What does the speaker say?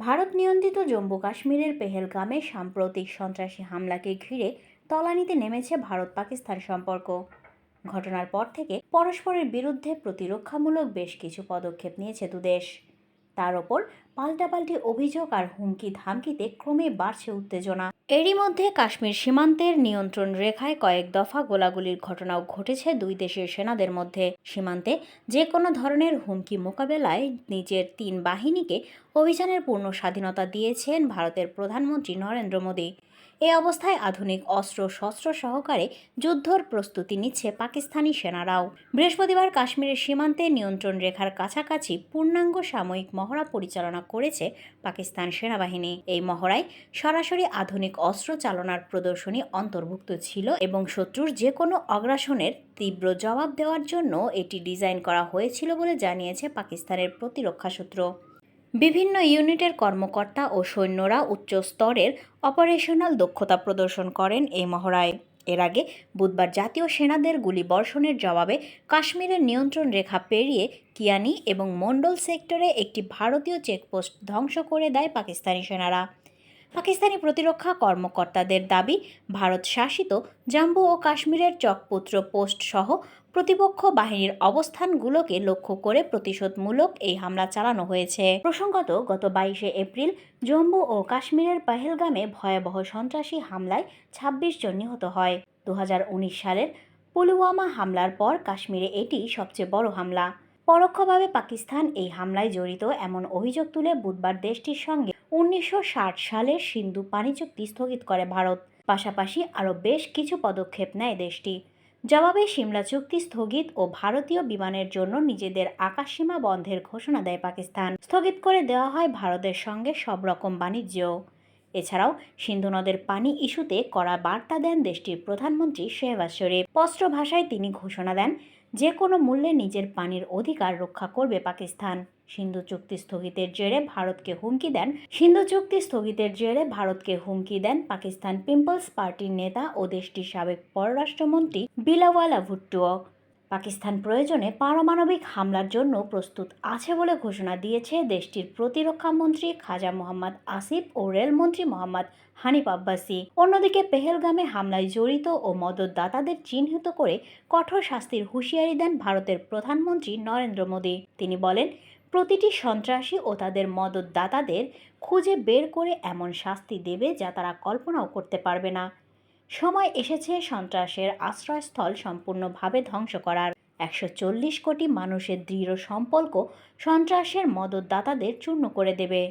ভারত নিয়ন্ত্রিত জম্মু কাশ্মীরের পেহেলগামে সাম্প্রতিক সন্ত্রাসী হামলাকে ঘিরে তলানিতে নেমেছে ভারত পাকিস্তান সম্পর্ক। ঘটনার পর থেকে পরস্পরের বিরুদ্ধে প্রতিরক্ষামূলক বেশ কিছু পদক্ষেপ নিয়েছে দুদেশ। তার ওপর পাল্টাপাল্টি অভিযোগ আর হুমকি ধামকিতে ক্রমে বাড়ছে উত্তেজনা। এরই মধ্যে কাশ্মীর সীমান্তের নিয়ন্ত্রণ রেখায় কয়েক দফা গোলাগুলির ঘটনাও ঘটেছে দুই দেশের সেনাদের মধ্যে। সীমান্তে যে কোনো ধরনের হুমকি মোকাবেলায় নিজের তিন বাহিনীকে অভিযানের পূর্ণ স্বাধীনতা দিয়েছেন ভারতের প্রধানমন্ত্রী নরেন্দ্র মোদী। এ অবস্থায় আধুনিক অস্ত্র শস্ত্র সহকারে যুদ্ধর প্রস্তুতি নিচ্ছে পাকিস্তানি সেনারাও। বৃহস্পতিবার কাশ্মীরের সীমান্তে নিয়ন্ত্রণ রেখার কাছাকাছি পূর্ণাঙ্গ সাময়িক মহড়া পরিচালনা করেছে পাকিস্তান সেনাবাহিনী। এই মহড়ায় সরাসরি আধুনিক অস্ত্র চালনার প্রদর্শনী অন্তর্ভুক্ত ছিল এবং শত্রুর যে কোনো অগ্রাসনের তীব্র জবাব দেওয়ার জন্য এটি ডিজাইন করা হয়েছিল বলে জানিয়েছে পাকিস্তানের প্রতিরক্ষা সূত্র। বিভিন্ন ইউনিটের কর্মকর্তা ও সৈন্যরা উচ্চ স্তরের অপারেশনাল দক্ষতা প্রদর্শন করেন এই মহড়ায়। এর আগে বুধবার জাতীয় সেনাদের গুলিবর্ষণের জবাবে কাশ্মীরের নিয়ন্ত্রণ রেখা পেরিয়ে কিয়ানি এবং মন্ডল সেক্টরে একটি ভারতীয় চেকপোস্ট ধ্বংস করে দেয় পাকিস্তানি সেনারা। পাকিস্তানি প্রতিরক্ষা কর্মকর্তাদের দাবি, ভারত শাসিত জম্মু ও কাশ্মীরের চকপুত্র পোস্ট সহ প্রতিপক্ষ বাহিনীর অবস্থানগুলোকে লক্ষ্য করে প্রতিশোধমূলক এই হামলা চালানো হয়েছে। প্রসঙ্গত, গত 22শে এপ্রিল জম্মু ও কাশ্মীরের পহেলগামে ভয়াবহ সন্ত্রাসী হামলায় ২৬ জন নিহত হয়। ২০১৯ সালের পুলওয়ামা হামলার পর কাশ্মীরে এটি সবচেয়ে বড় হামলা। পরোক্ষভাবে পাকিস্তান এই হামলায় জড়িত এমন অভিযোগ তুলে বুধবার দেশটির সঙ্গে ১৯৬০ সালের সিন্ধু পানি চুক্তি স্থগিত করে ভারত। পাশাপাশি আরও বেশ কিছু পদক্ষেপ নেয় দেশটি। জবাবে সিমলা চুক্তি স্থগিত ও ভারতীয় বিমানের জন্য নিজেদের আকাশসীমা বন্ধের ঘোষণা দেয় পাকিস্তান। স্থগিত করে দেওয়া হয় ভারতের সঙ্গে সব রকম বাণিজ্য। এছাড়াও সিন্ধু নদের পানি ইস্যুতে কড়া বার্তা দেন দেশটির প্রধানমন্ত্রী শেহবাজ শরীফ। স্পষ্ট ভাষায় তিনি ঘোষণা দেন, যে কোনো মূল্যে নিজের পানির অধিকার রক্ষা করবে পাকিস্তান। সিন্ধু চুক্তি স্থগিতের জেরে ভারতকে হুমকি দেন পাকিস্তান পিপলস পার্টির নেতা ও দেশটির সাবেক পররাষ্ট্রমন্ত্রী বিলাওয়ালা ভুট্টোও। পাকিস্তান প্রয়োজনে পারমাণবিক হামলার জন্য প্রস্তুত আছে বলে ঘোষণা দিয়েছে দেশটির প্রতিরক্ষা মন্ত্রী খাজা মোহাম্মদ আসিফ ও রেলমন্ত্রী মোহাম্মদ হানিফ আব্বাসি। অন্যদিকে পেহেলগামে হামলায় জড়িত ও মদতদাতাদের চিহ্নিত করে কঠোর শাস্তির হুঁশিয়ারি দেন ভারতের প্রধানমন্ত্রী নরেন্দ্র মোদী। তিনি বলেন, প্রতিটি সন্ত্রাসী ও তাদের মদতদাতাদের খুঁজে বের করে এমন শাস্তি দেবে যা তারা কল্পনাও করতে পারবে না। সময় এসেছে সন্ত্রাসের আশ্রয়স্থল সম্পূর্ণভাবে ধ্বংস করার। ১৪০ কোটি মানুষের দৃঢ় সম্পর্ক সন্ত্রাসের মদতদাতাদের চূর্ণ করে দেবে।